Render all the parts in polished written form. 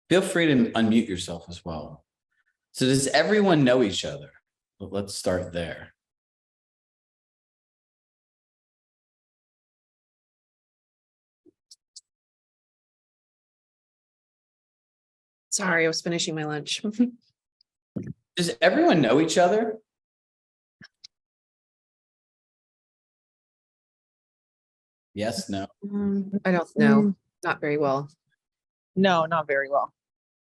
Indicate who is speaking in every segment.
Speaker 1: Feel free to unmute yourself as well. So does everyone know each other? Well, let's start there.
Speaker 2: Sorry, I was finishing my lunch.
Speaker 1: Does everyone know each other? Yes, no.
Speaker 2: I don't know. Not very well.
Speaker 3: No, not very well.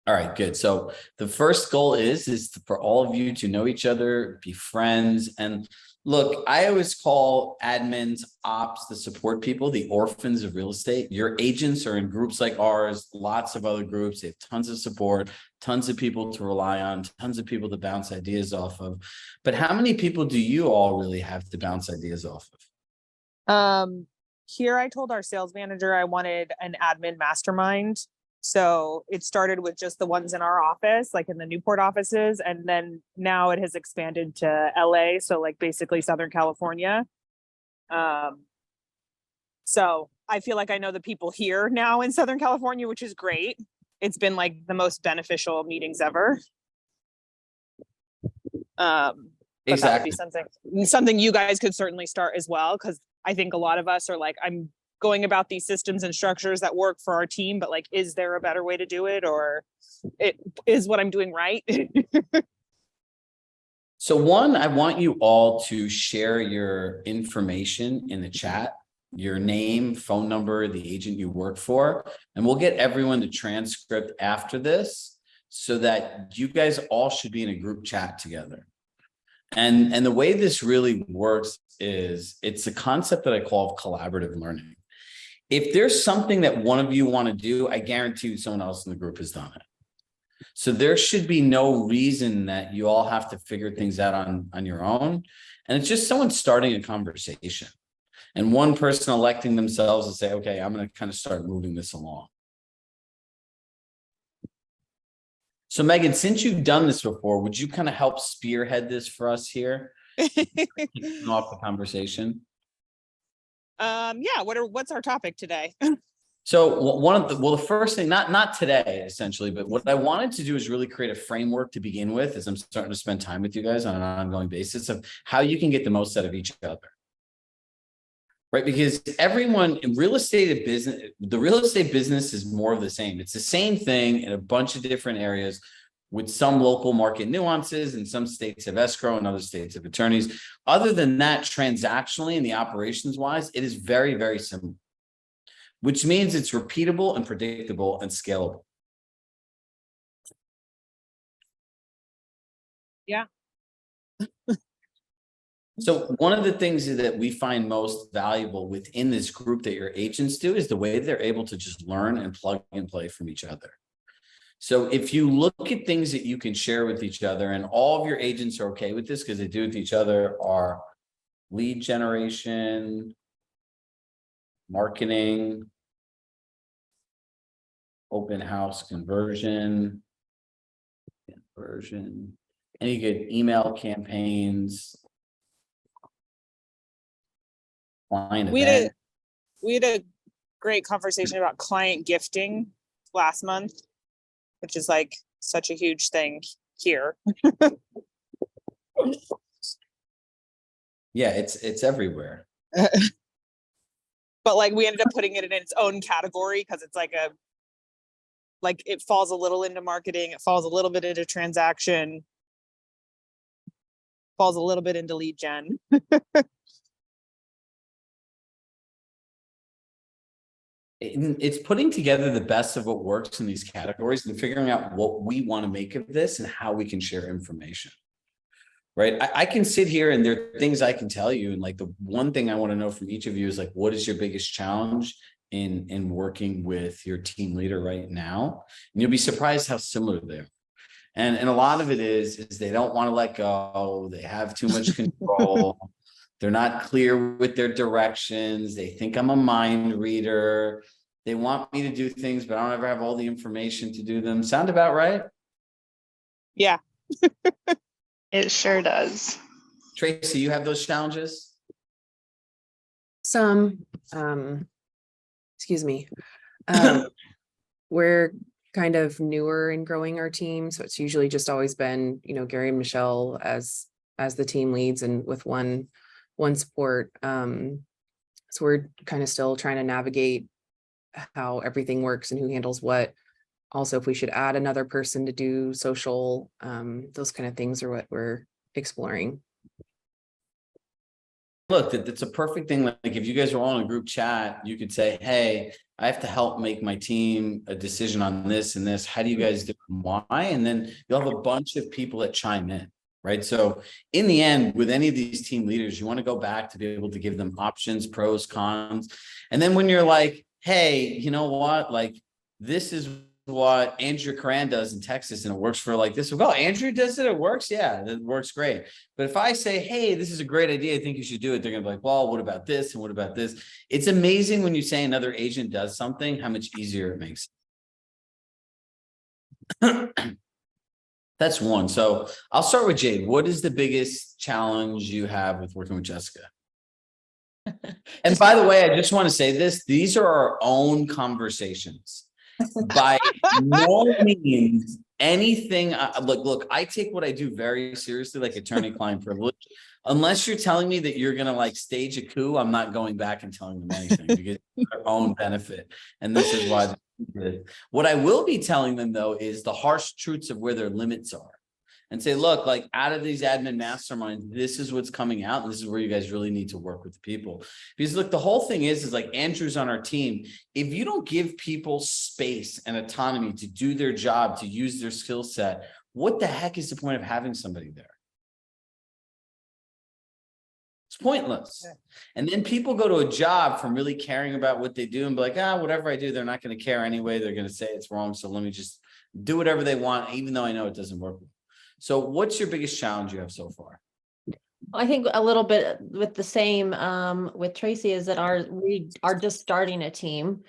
Speaker 1: All right, good. So the first goal is for all of you to know each other, be friends. And look, I always call admins, ops, the support people, the orphans of real estate. Your agents are in groups like ours, lots of other groups. They have tons of support, tons of people to rely on, tons of people to bounce ideas off of. But how many people do you all really have to bounce ideas off of?
Speaker 3: Here I told our sales manager I wanted an admin mastermind. So it started with just the ones in our office, like in the Newport offices. And then now it has expanded to LA. So like basically Southern California. So I feel like I know the people here now in Southern California, which is great. It's been like the most beneficial meetings ever. But that would be something you guys could certainly start as well. Because I think a lot of us are like, I'm going about these systems and structures that work for our team, but like, is there a better way to do it? Or it is what I'm doing right?
Speaker 1: So one, I want you all to share your information in the chat, your name, phone number, the agent you work for, and we'll get everyone the transcript after this so that you guys all should be in a group chat together. And the way this really works is it's a concept that I call collaborative learning. If there's something that one of you want to do, I guarantee you someone else in the group has done it. So there should be no reason that you all have to figure things out on your own. And it's just someone starting a conversation and one person electing themselves to say, okay, I'm going to kind of start moving this along. So Megan, since you've done this before, would you kind of help spearhead this for us here? Kicking off the conversation.
Speaker 3: Yeah. What's our topic today?
Speaker 1: So the first thing, not today essentially, but what I wanted to do is really create a framework to begin with as I'm starting to spend time with you guys on an ongoing basis of how you can get the most out of each other. Right? Because everyone in the real estate business is more of the same. It's the same thing in a bunch of different areas with some local market nuances, and some states have escrow and other states have attorneys. Other than that, transactionally and the operations wise, it is very, very similar, which means it's repeatable and predictable and scalable.
Speaker 3: Yeah.
Speaker 1: So one of the things that we find most valuable within this group that your agents do is the way they're able to just learn and plug and play from each other. So if you look at things that you can share with each other, and all of your agents are okay with this because they do it with each other, are lead generation, marketing, open house conversion, any good email campaigns, client event.
Speaker 3: We had a great conversation about client gifting last month, which is like such a huge thing here.
Speaker 1: Yeah, it's everywhere.
Speaker 3: But like we ended up putting it in its own category because it's like it falls a little into marketing, it falls a little bit into transaction, falls a little bit into lead gen.
Speaker 1: It's putting together the best of what works in these categories and figuring out what we want to make of this and how we can share information. Right. I can sit here and there are things I can tell you. And like the one thing I want to know from each of you is like, what is your biggest challenge in working with your team leader right now? And you'll be surprised how similar they are. And a lot of it is they don't want to let go. They have too much control. They're not clear with their directions. They think I'm a mind reader. They want me to do things, but I don't ever have all the information to do them. Sound about right?
Speaker 3: Yeah.
Speaker 4: It sure does.
Speaker 1: Tracy, you have those challenges?
Speaker 2: Some, excuse me. We're kind of newer in growing our team. So it's usually just always been, Gary and Michelle as the team leads and with one support. So we're kind of still trying to navigate how everything works and who handles what. Also, if we should add another person to do social, those kind of things are what we're exploring.
Speaker 1: Look, that's a perfect thing. Like if you guys are all in a group chat, you could say, hey, I have to help make my team a decision on this and this. How do you guys do it and why? And then you'll have a bunch of people that chime in, right? So in the end, with any of these team leaders, you want to go back to be able to give them options, pros, cons. And then when you're like, hey, you know what? Like this is what Andrew Coran does in Texas and it works for like this. Well, Andrew does it. It works. Yeah, it works great. But if I say, hey, this is a great idea, I think you should do it. They're going to be like, well, what about this? And what about this? It's amazing when you say another agent does something, how much easier it makes. That's one. So I'll start with Jade. What is the biggest challenge you have with working with Jessica? And by the way, I just want to say this. These are our own conversations. By no means anything. Look, I take what I do very seriously, like attorney-client privilege. Unless you're telling me that you're going to like stage a coup, I'm not going back and telling them anything because it's their own benefit. And this is why. What I will be telling them, though, is the harsh truths of where their limits are. And say, look, like out of these admin masterminds, this is what's coming out. And this is where you guys really need to work with the people. Because look, the whole thing is like Andrew's on our team. If you don't give people space and autonomy to do their job, to use their skill set, what the heck is the point of having somebody there? It's pointless. And then people go to a job from really caring about what they do and be like, whatever I do, they're not going to care anyway. They're going to say it's wrong. So let me just do whatever they want, even though I know it doesn't work. So what's your biggest challenge you have so far?
Speaker 5: I think a little bit with the same with Tracy is that we are just starting a team.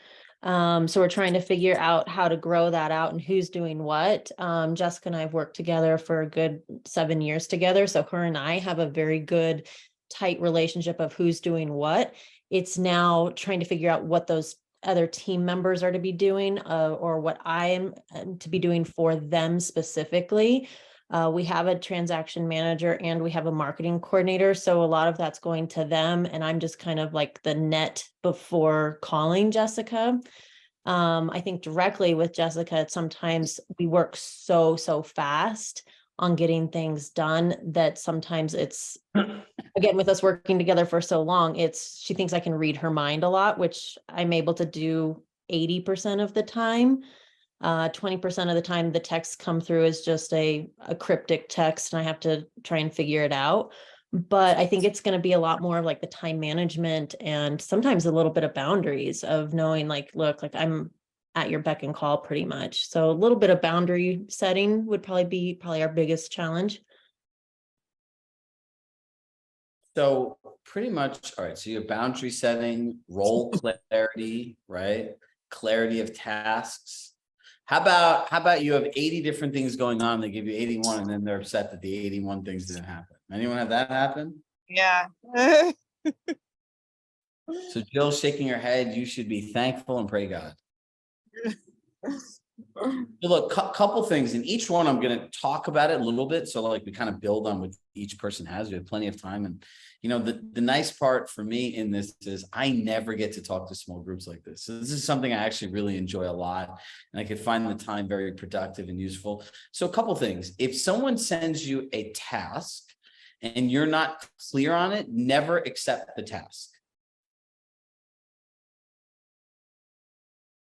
Speaker 5: So we're trying to figure out how to grow that out and who's doing what. Jessica and I have worked together for a good 7 years together. So her and I have a very good, tight relationship of who's doing what. It's now trying to figure out what those other team members are to be doing or what I am to be doing for them specifically. We have a transaction manager and we have a marketing coordinator. So a lot of that's going to them. And I'm just kind of like the net before calling Jessica. I think directly with Jessica, sometimes we work so fast on getting things done that sometimes it's, again, with us working together for so long, she thinks I can read her mind a lot, which I'm able to do 80% of the time. 20% of the time the texts come through as just a cryptic text and I have to try and figure it out. But I think it's going to be a lot more of like the time management and sometimes a little bit of boundaries of knowing like, look, like I'm at your beck and call pretty much. So a little bit of boundary setting would probably be our biggest challenge.
Speaker 1: So pretty much, all right. So you have boundary setting, role clarity, right? Clarity of tasks. How about you have 80 different things going on, they give you 81 and then they're upset that the 81 things didn't happen. Anyone have that happen?
Speaker 3: Yeah.
Speaker 1: So Jill's shaking her head. You should be thankful and pray God. So look, couple things, and each one I'm going to talk about it a little bit. So like we kind of build on what each person has. We have plenty of time. And the nice part for me in this is I never get to talk to small groups like this. So this is something I actually really enjoy a lot. And I could find the time very productive and useful. So a couple things. If someone sends you a task and you're not clear on it, never accept the task.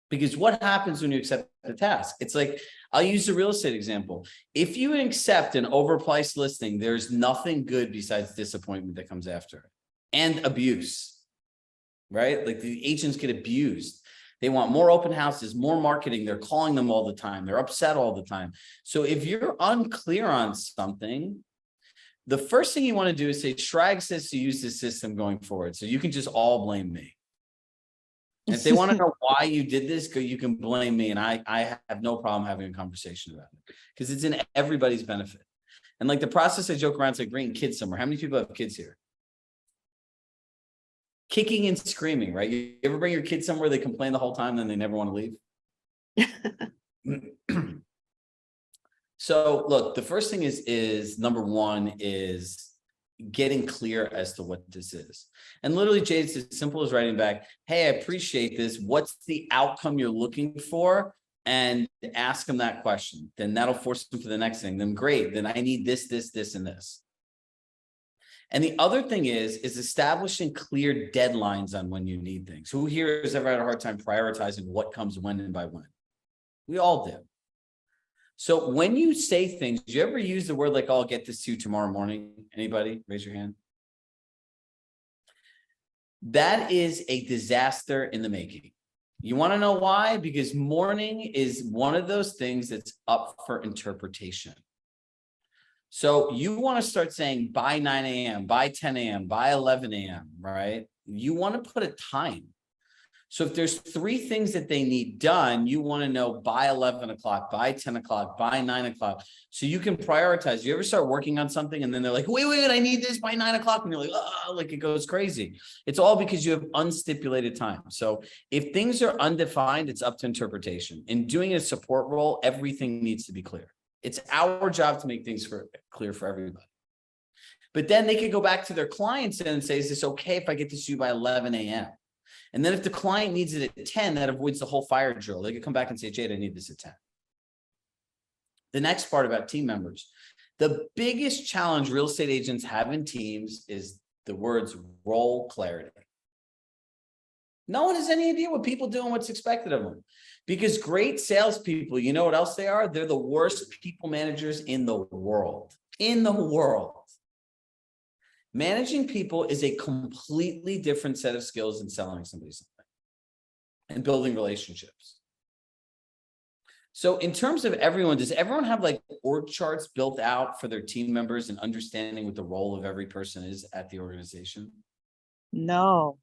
Speaker 1: Because what happens when you accept the task? It's like, I'll use the real estate example. If you accept an overpriced listing, there's nothing good besides disappointment that comes after it and abuse, right? Like the agents get abused. They want more open houses, more marketing. They're calling them all the time. They're upset all the time. So if you're unclear on something, the first thing you want to do is say, Chirag says to use this system going forward. So you can just all blame me. And if they want to know why you did this, you can blame me. And I have no problem having a conversation about it because it's in everybody's benefit. And like the process, I joke around, it's like bringing kids somewhere. How many people have kids here? Kicking and screaming, right? You ever bring your kids somewhere, they complain the whole time, then they never want to leave? So look, the first thing is number one is getting clear as to what this is. And literally, Jade, it's as simple as writing back, hey, I appreciate this. What's the outcome you're looking for? And ask them that question. Then that'll force them to the next thing. Then great, then I need this, this, this, and this. And the other thing is establishing clear deadlines on when you need things. Who here has ever had a hard time prioritizing what comes when and by when? We all do. So when you say things, do you ever use the word like, I'll get this to you tomorrow morning? Anybody? Raise your hand. That is a disaster in the making. You want to know why? Because morning is one of those things that's up for interpretation. So you want to start saying by 9 a.m., by 10 a.m., by 11 a.m., right? You want to put a time. So if there's 3 things that they need done, you want to know by 11 o'clock, by 10 o'clock, by 9 o'clock. So you can prioritize. You ever start working on something and then they're like, wait, I need this by 9 o'clock. And you're like, oh, like it goes crazy. It's all because you have unstipulated time. So if things are undefined, it's up to interpretation. In doing a support role, everything needs to be clear. It's our job to make things clear for everybody. But then they could go back to their clients and say, is this okay if I get this to you by 11 a.m.? And then if the client needs it at 10, that avoids the whole fire drill. They could come back and say, Jade, I need this at 10. The next part about team members. The biggest challenge real estate agents have in teams is the words role clarity. No one has any idea what people do and what's expected of them. Because great salespeople, you know what else they are? They're the worst people managers in the world. In the world. Managing people is a completely different set of skills than selling somebody something and building relationships. So in terms of everyone, does everyone have like org charts built out for their team members and understanding what the role of every person is at the organization?
Speaker 3: No.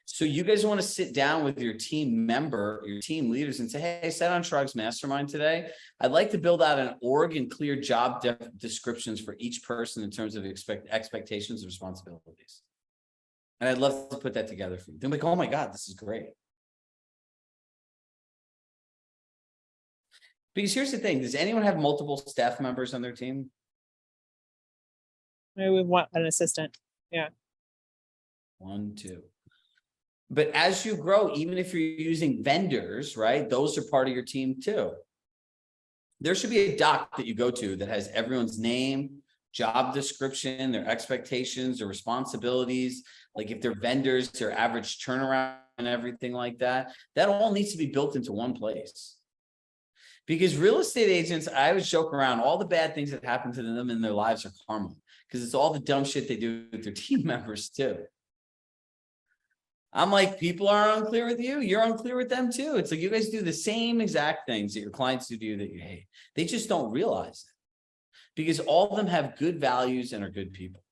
Speaker 1: So you guys want to sit down with your team member, your team leaders and say, hey, I sat on Chirag's Mastermind today. I'd like to build out an org and clear job descriptions for each person in terms of expectations and responsibilities. And I'd love to put that together for you. They're like, oh my God, this is great. Because here's the thing, does anyone have multiple staff members on their team?
Speaker 3: Maybe we want an assistant. Yeah.
Speaker 1: 1, 2. But as you grow, even if you're using vendors, right, those are part of your team too. There should be a doc that you go to that has everyone's name, job description, their expectations, their responsibilities. Like if they're vendors, their average turnaround and everything like that. That all needs to be built into one place. Because real estate agents, I always joke around, all the bad things that happen to them in their lives are karma. Because it's all the dumb shit they do with their team members too. I'm like, people are unclear with you. You're unclear with them too. It's like you guys do the same exact things that your clients do to you that you hate. They just don't realize it because all of them have good values and are good people.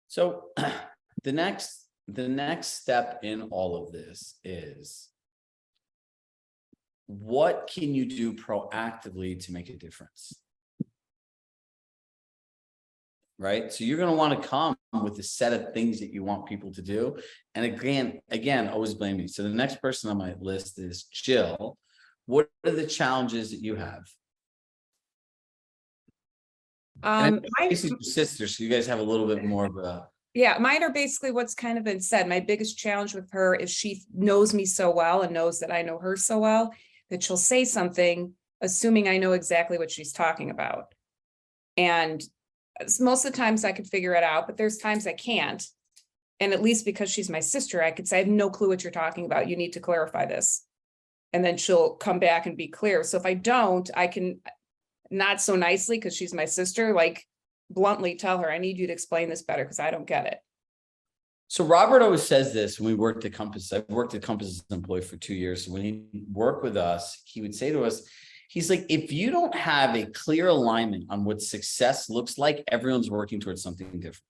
Speaker 1: So the next step in all of this is, what can you do proactively to make a difference? Right? So you're going to want to come with a set of things that you want people to do. And again, always blame me. So the next person on my list is Jill. What are the challenges that you have? This is your sister, so you guys have a little bit more of a.
Speaker 2: Yeah, mine are basically what's kind of been said. My biggest challenge with her is she knows me so well and knows that I know her so well that she'll say something, assuming I know exactly what she's talking about. And most of the times I could figure it out, but there's times I can't. And at least because she's my sister, I could say, I have no clue what you're talking about. You need to clarify this. And then she'll come back and be clear. So if I don't, I can not so nicely, because she's my sister, like bluntly tell her, I need you to explain this better because I don't get it.
Speaker 1: So Robert always says this when we worked at Compass. I've worked at Compass as an employee for 2 years. So when he worked with us, he would say to us, he's like, if you don't have a clear alignment on what success looks like, everyone's working towards something different.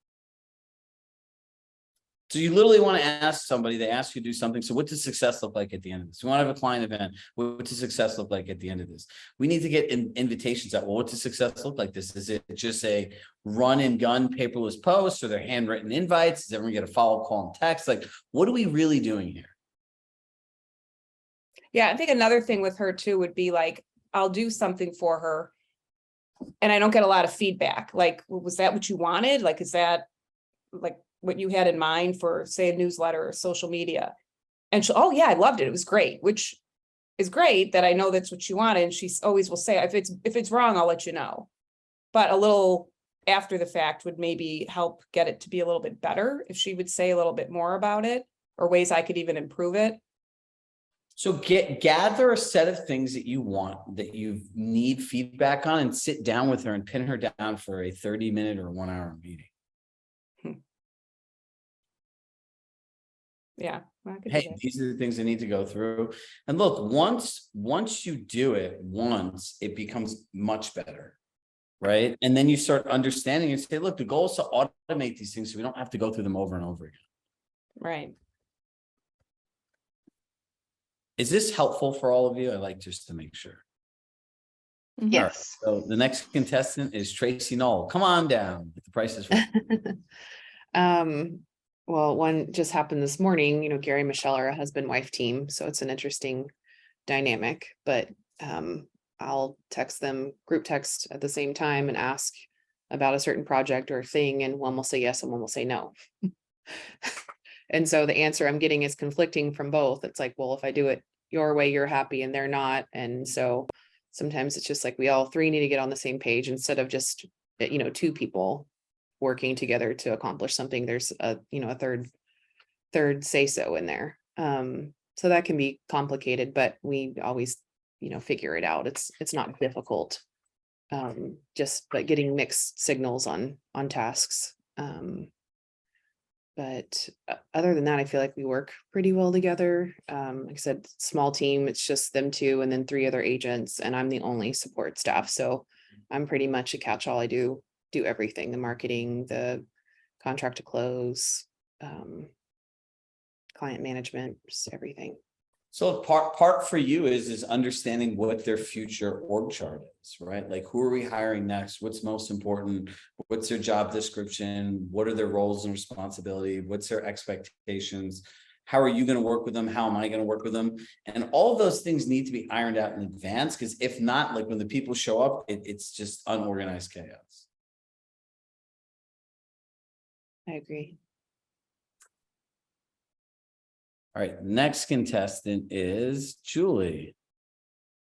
Speaker 1: So you literally want to ask somebody, they ask you to do something. So what does success look like at the end of this? We want to have a client event. What does success look like at the end of this? We need to get invitations out. Well, what does success look like this? Is it just a run and gun paperless post, or they're handwritten invites? Does everyone get a follow-up call and text? Like, what are we really doing here?
Speaker 6: Yeah, I think another thing with her too would be like, I'll do something for her and I don't get a lot of feedback. Like, was that what you wanted? Like, is that like what you had in mind for, say, a newsletter or social media? And she'll, oh yeah, I loved it. It was great, which is great that I know that's what you wanted. And she always will say, if it's wrong, I'll let you know. But a little after the fact would maybe help get it to be a little bit better if she would say a little bit more about it, or ways I could even improve it.
Speaker 1: So gather a set of things that you want, that you need feedback on, and sit down with her and pin her down for a 30-minute or 1-hour meeting.
Speaker 6: Yeah. I could do
Speaker 1: Hey,
Speaker 6: that.
Speaker 1: these are the things I need to go through. And look, once you do it once, it becomes much better, right? And then you start understanding and say, look, the goal is to automate these things so we don't have to go through them over and over again.
Speaker 6: Right.
Speaker 1: Is this helpful for all of you? I like just to make sure.
Speaker 4: Yes.
Speaker 1: So the next contestant is Tracy Knoll. Come on down. The price is right.
Speaker 2: Well, one just happened this morning, Gary and Michelle are a husband-wife team, so it's an interesting dynamic, but I'll text them, group text at the same time and ask about a certain project or thing, and one will say yes and one will say no. And so the answer I'm getting is conflicting from both. It's like, well, if I do it your way, you're happy and they're not. And so sometimes it's just like we all three need to get on the same page instead of just, two people working together to accomplish something. There's a third say so in there. So that can be complicated, but we always, figure it out. It's not difficult. Just like getting mixed signals on tasks. But other than that, I feel like we work pretty well together. Like I said, small team, it's just them two and then 3 other agents, and I'm the only support staff. So I'm pretty much a catch-all. I do everything, the marketing, the contract to close, client management, just everything.
Speaker 1: So part for you is understanding what their future org chart is, right? Like, who are we hiring next? What's most important? What's their job description? What are their roles and responsibility? What's their expectations? How are you going to work with them? How am I going to work with them? And all of those things need to be ironed out in advance, because if not, like when the people show up, it's just unorganized chaos.
Speaker 2: I agree.
Speaker 1: All right, next contestant is Julie.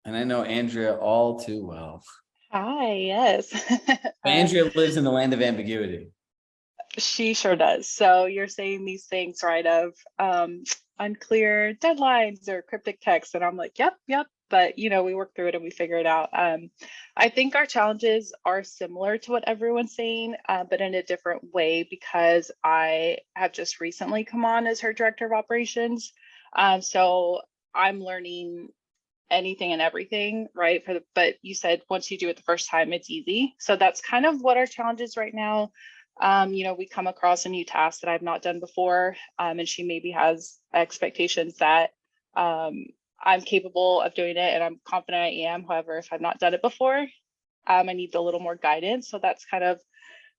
Speaker 1: And I know Andrea all too well.
Speaker 4: Hi, yes.
Speaker 1: Andrea lives in the land of ambiguity.
Speaker 4: She sure does. So you're saying these things, right, of unclear deadlines or cryptic text. And I'm like, yep. But, we work through it and we figure it out. I think our challenges are similar to what everyone's saying, but in a different way, because I have just recently come on as her director of operations. So I'm learning anything and everything, right? But you said once you do it the first time, it's easy. So that's kind of what our challenge is right now. We come across a new task that I've not done before, and she maybe has expectations that I'm capable of doing it, and I'm confident I am. However, if I've not done it before, I need a little more guidance. So that's kind of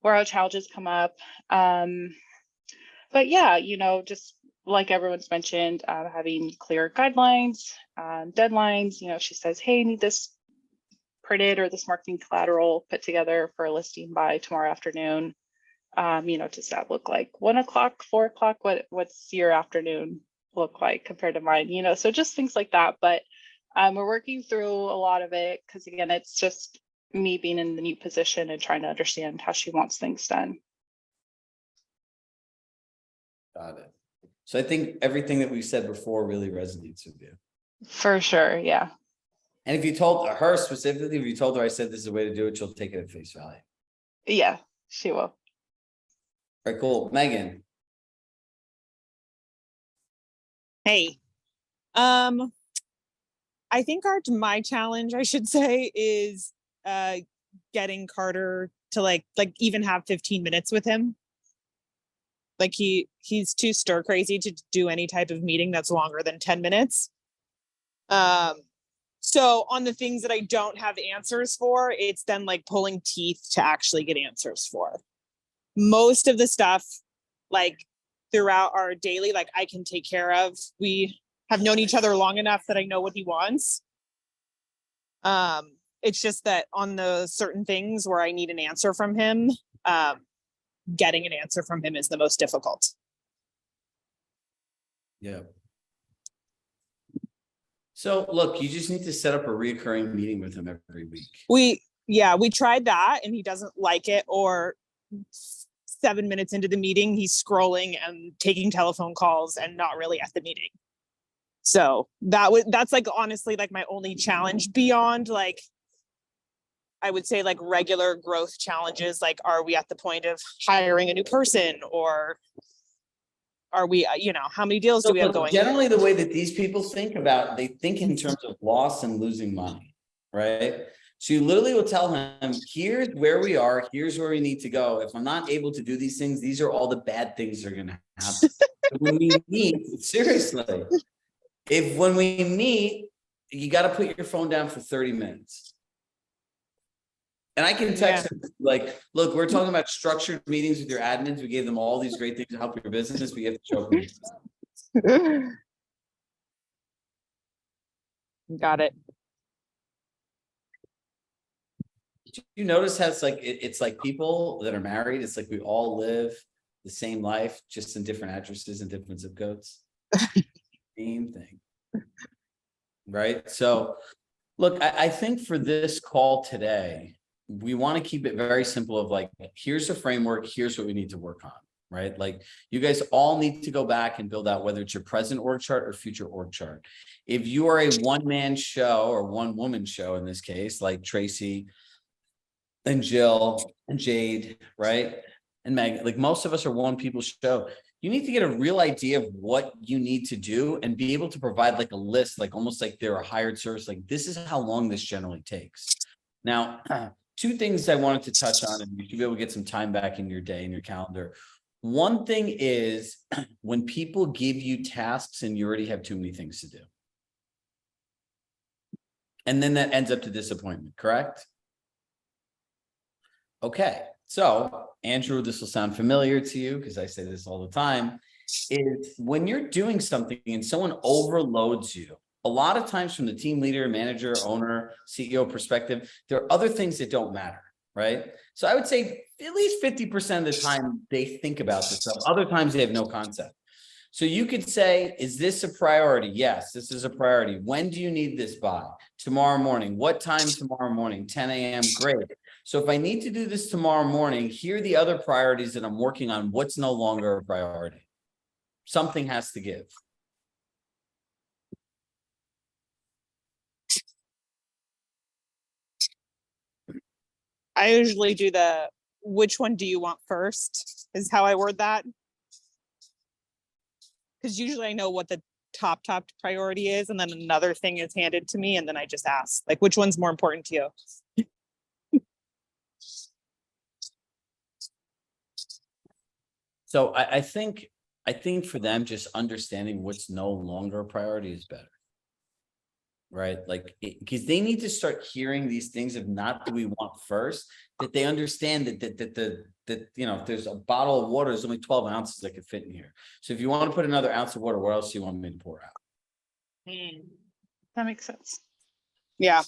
Speaker 4: where our challenges come up. But yeah, just like everyone's mentioned, having clear guidelines, deadlines. She says, hey, I need this printed or this marketing collateral put together for a listing by tomorrow afternoon. Does that look like 1 o'clock, 4 o'clock? What's your afternoon look like compared to mine? So just things like that. But we're working through a lot of it because, again, it's just me being in the new position and trying to understand how she wants things done.
Speaker 1: Got it. So I think everything that we've said before really resonates with you.
Speaker 4: For sure, yeah.
Speaker 1: And if you told her specifically, if you told her I said this is the way to do it, she'll take it at face value.
Speaker 4: Yeah, she will.
Speaker 1: All right, cool. Megan.
Speaker 3: Hey, I think my challenge, I should say, is getting Carter to like even have 15 minutes with him. Like he's too stir crazy to do any type of meeting that's longer than 10 minutes. So on the things that I don't have answers for, it's then like pulling teeth to actually get answers for. Most of the stuff, like throughout our daily, like I can take care of. We have known each other long enough that I know what he wants. It's just that on the certain things where I need an answer from him, getting an answer from him is the most difficult.
Speaker 1: Yeah. So look, you just need to set up a reoccurring meeting with him every week.
Speaker 3: We tried that and he doesn't like it, or 7 minutes into the meeting, he's scrolling and taking telephone calls and not really at the meeting. So that's like, honestly, like my only challenge beyond like, I would say like regular growth challenges. Like, are we at the point of hiring a new person, or are we, how many deals do we have going?
Speaker 1: Generally, the way that these people think about, they think in terms of loss and losing money, right? So you literally will tell him, here's where we are, here's where we need to go. If I'm not able to do these things, these are all the bad things that are going to happen. When we meet, seriously, when we meet, you got to put your phone down for 30 minutes. And I can text him like, look, we're talking about structured meetings with your admins. We gave them all these great things to help your business. We have to show up.
Speaker 3: Got it.
Speaker 1: You notice how it's like people that are married. It's like we all live the same life, just in different addresses and different zip codes. Same thing. Right. So look, I think for this call today, we want to keep it very simple of like, here's a framework, here's what we need to work on, right? Like you guys all need to go back and build out whether it's your present org chart or future org chart. If you are a one-man show or one-woman show in this case, like Tracy and Jill and Jade, right? And Meg, like most of us are one people show. You need to get a real idea of what you need to do and be able to provide like a list, like almost like they're a hired service. Like this is how long this generally takes. Now, two things I wanted to touch on, and you should be able to get some time back in your day and your calendar. One thing is when people give you tasks and you already have too many things to do. And then that ends up to disappointment, correct? Okay, so Andrew, this will sound familiar to you because I say this all the time, is when you're doing something and someone overloads you, a lot of times from the team leader, manager, owner, CEO perspective, there are other things that don't matter, right? So I would say at least 50% of the time they think about this stuff. Other times they have no concept. So you could say, is this a priority? Yes, this is a priority. When do you need this by? Tomorrow morning. What time tomorrow morning? 10 a.m. Great. So if I need to do this tomorrow morning, here are the other priorities that I'm working on. What's no longer a priority? Something has to give.
Speaker 3: I usually do which one do you want first is how I word that. Because usually I know what the top priority is, and then another thing is handed to me, and then I just ask, like, which one's more important to you?
Speaker 1: So I think for them, just understanding what's no longer a priority is better. Right? Like, because they need to start hearing these things of not do we want first, that they understand that if there's a bottle of water, there's only 12 ounces that could fit in here. So if you want to put another ounce of water, what else do you want me to pour out?
Speaker 4: That makes sense.
Speaker 3: Yeah.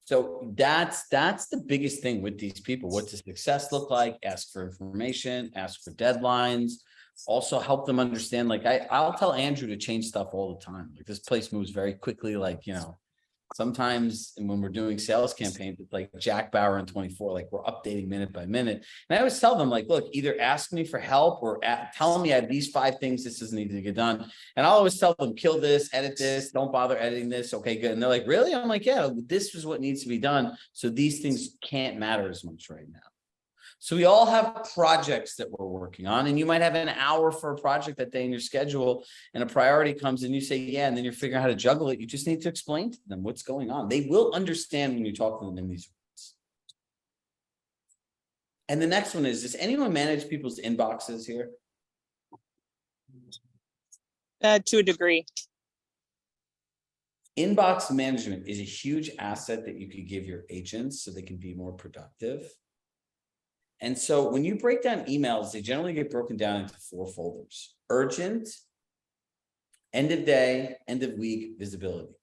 Speaker 1: So that's the biggest thing with these people. What does success look like? Ask for information, ask for deadlines. Also help them understand, like I'll tell Andrew to change stuff all the time. Like this place moves very quickly. Like, sometimes when we're doing sales campaigns, it's like Jack Bauer in 24, like we're updating minute by minute. And I always tell them like, look, either ask me for help or tell me I have these 5 things, this is needed to get done. And I'll always tell them, kill this, edit this, don't bother editing this. Okay, good. And they're like, really? I'm like, yeah, this is what needs to be done. So these things can't matter as much right now. So we all have projects that we're working on, and you might have an hour for a project that day in your schedule, and a priority comes and you say, yeah, and then you're figuring out how to juggle it. You just need to explain to them what's going on. They will understand when you talk to them in these ways. And the next one is, does anyone manage people's inboxes here?
Speaker 3: To a degree.
Speaker 1: Inbox management is a huge asset that you could give your agents so they can be more productive. And so when you break down emails, they generally get broken down into 4 folders: urgent, end of day, end of week, visibility.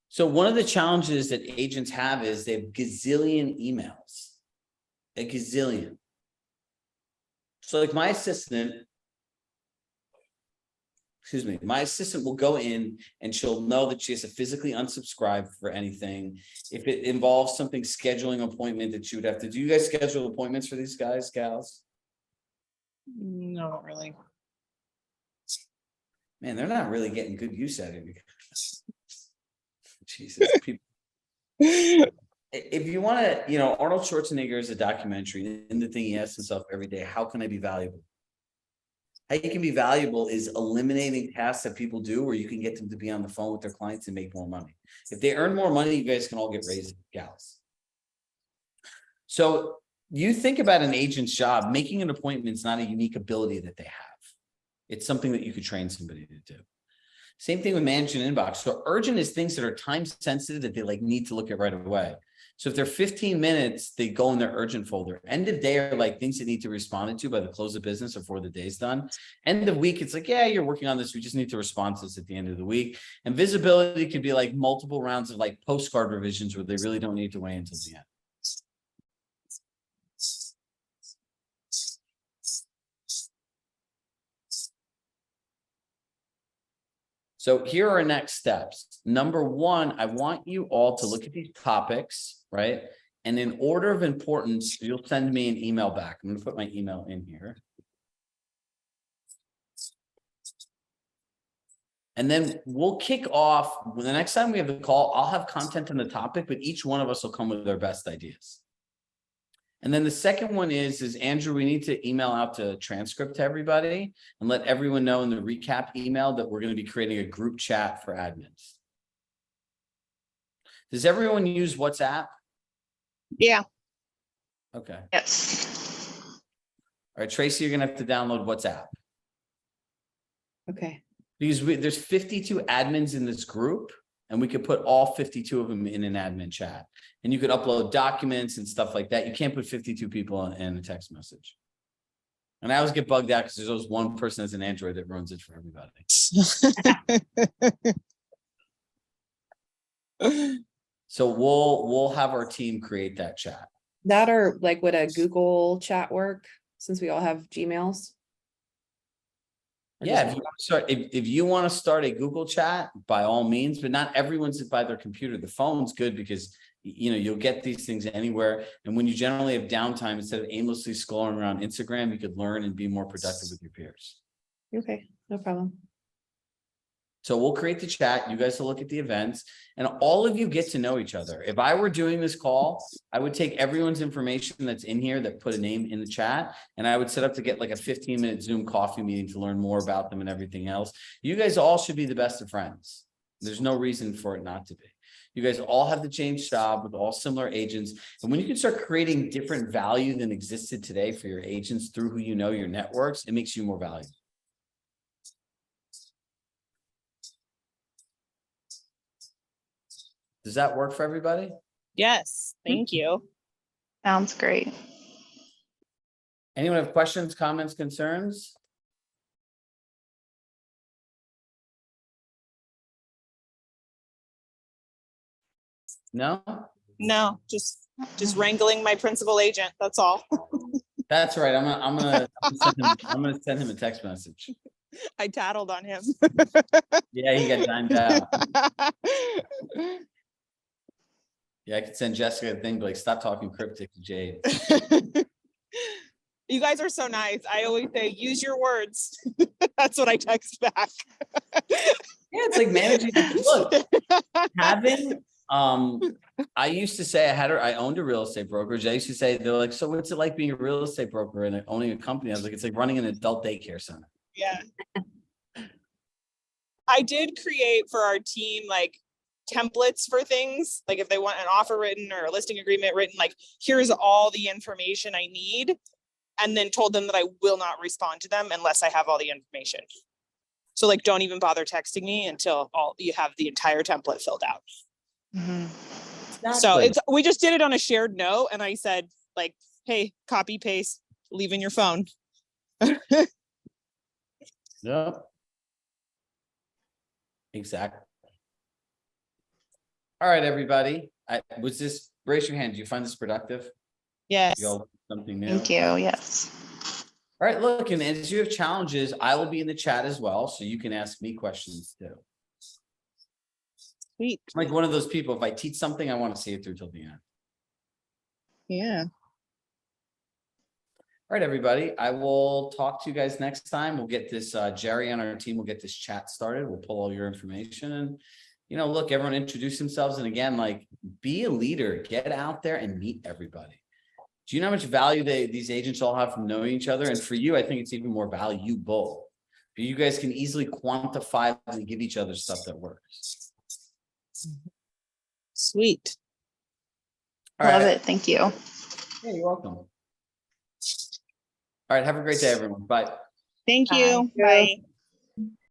Speaker 1: So one of the challenges that agents have is they have gazillion emails, a gazillion. So like my assistant will go in and she'll know that she has to physically unsubscribe for anything. If it involves something, scheduling appointment that she would have to do. You guys schedule appointments for these guys, gals?
Speaker 3: No, not really.
Speaker 1: Man, they're not really getting good use out of it. Jesus, people. If you want to, Arnold Schwarzenegger is a documentary, and the thing he asks himself every day, how can I be valuable? How you can be valuable is eliminating tasks that people do where you can get them to be on the phone with their clients and make more money. If they earn more money, you guys can all get raised, gals. So you think about an agent's job, making an appointment is not a unique ability that they have. It's something that you could train somebody to do. Same thing with managing inbox. So urgent is things that are time sensitive that they need to look at right away. So if they're 15 minutes, they go in their urgent folder. End of day are like things that need to be responded to by the close of business before the day's done. End of week, it's like, yeah, you're working on this. We just need to respond to this at the end of the week. And visibility could be like multiple rounds of postcard revisions where they really don't need to wait until the end. So here are our next steps. Number 1, I want you all to look at these topics, right? And in order of importance, you'll send me an email back. I'm going to put my email in here. And then we'll kick off. The next time we have the call, I'll have content on the topic, but each one of us will come with their best ideas. And then the second one is Andrew, we need to email out a transcript to everybody and let everyone know in the recap email that we're going to be creating a group chat for admins. Does everyone use WhatsApp?
Speaker 3: Yeah.
Speaker 1: Okay.
Speaker 4: Yes.
Speaker 1: All right, Tracy, you're going to have to download WhatsApp.
Speaker 2: Okay.
Speaker 1: Because there's 52 admins in this group, and we could put all 52 of them in an admin chat. And you could upload documents and stuff like that. You can't put 52 people in a text message. And I always get bugged out because there's always one person that's an Android that runs it for everybody. So we'll have our team create that chat.
Speaker 2: That or would a Google chat work since we all have Gmails?
Speaker 1: Yeah, if you want to start a Google chat, by all means, but not everyone's by their computer. The phone's good because you'll get these things anywhere. And when you generally have downtime, instead of aimlessly scrolling around Instagram, you could learn and be more productive with your peers.
Speaker 2: Okay, no problem.
Speaker 1: So we'll create the chat. You guys will look at the events and all of you get to know each other. If I were doing this call, I would take everyone's information that's in here that put a name in the chat. And I would set up to get a 15-minute Zoom coffee meeting to learn more about them and everything else. You guys all should be the best of friends. There's no reason for it not to be. You guys all have the change job with all similar agents. And when you can start creating different value than existed today for your agents through who you know, your networks, it makes you more valuable. Does that work for everybody?
Speaker 3: Yes, thank you.
Speaker 4: Sounds great.
Speaker 1: Anyone have questions, comments, concerns? No?
Speaker 3: No, just wrangling my principal agent. That's all.
Speaker 1: That's right. I'm gonna send him a text message.
Speaker 3: I tattled on him.
Speaker 1: Yeah, he got dimed out. Yeah, I could send Jessica a thing, but stop talking cryptic to Jade.
Speaker 3: You guys are so nice. I always say, use your words. That's what I text back.
Speaker 1: Yeah, it's like managing. Look, having I used to say I owned a real estate brokerage. I used to say, they're like, so what's it like being a real estate broker and owning a company? I was like, it's like running an adult daycare center.
Speaker 3: Yeah. I did create for our team templates for things. Like if they want an offer written or a listing agreement written, like here's all the information I need. And then told them that I will not respond to them unless I have all the information. So like, don't even bother texting me until you have the entire template filled out. So we just did it on a shared note. And I said like, hey, copy, paste, leave in your phone.
Speaker 1: Yep. Exactly. All right, everybody. Raise your hand. Do you find this productive?
Speaker 3: Yes.
Speaker 1: You all something new?
Speaker 4: Thank you. Yes.
Speaker 1: All right, look, and as you have challenges, I will be in the chat as well, so you can ask me questions too.
Speaker 3: Sweet.
Speaker 1: I'm like one of those people, if I teach something, I want to see it through till the end.
Speaker 3: Yeah.
Speaker 1: All right, everybody, I will talk to you guys next time. We'll get this, Jerry on our team will get this chat started. We'll pull all your information and, you know, look, everyone introduce themselves. And again, like, be a leader, get out there and meet everybody. Do you know how much value these agents all have from knowing each other? And for you, I think it's even more valuable. But you guys can easily quantify and give each other stuff that works.
Speaker 3: Sweet.
Speaker 1: All
Speaker 4: Love
Speaker 1: right.
Speaker 4: it. Thank you.
Speaker 1: Yeah, you're welcome. All right. Have a great day, everyone. Bye.
Speaker 3: Thank you. Bye.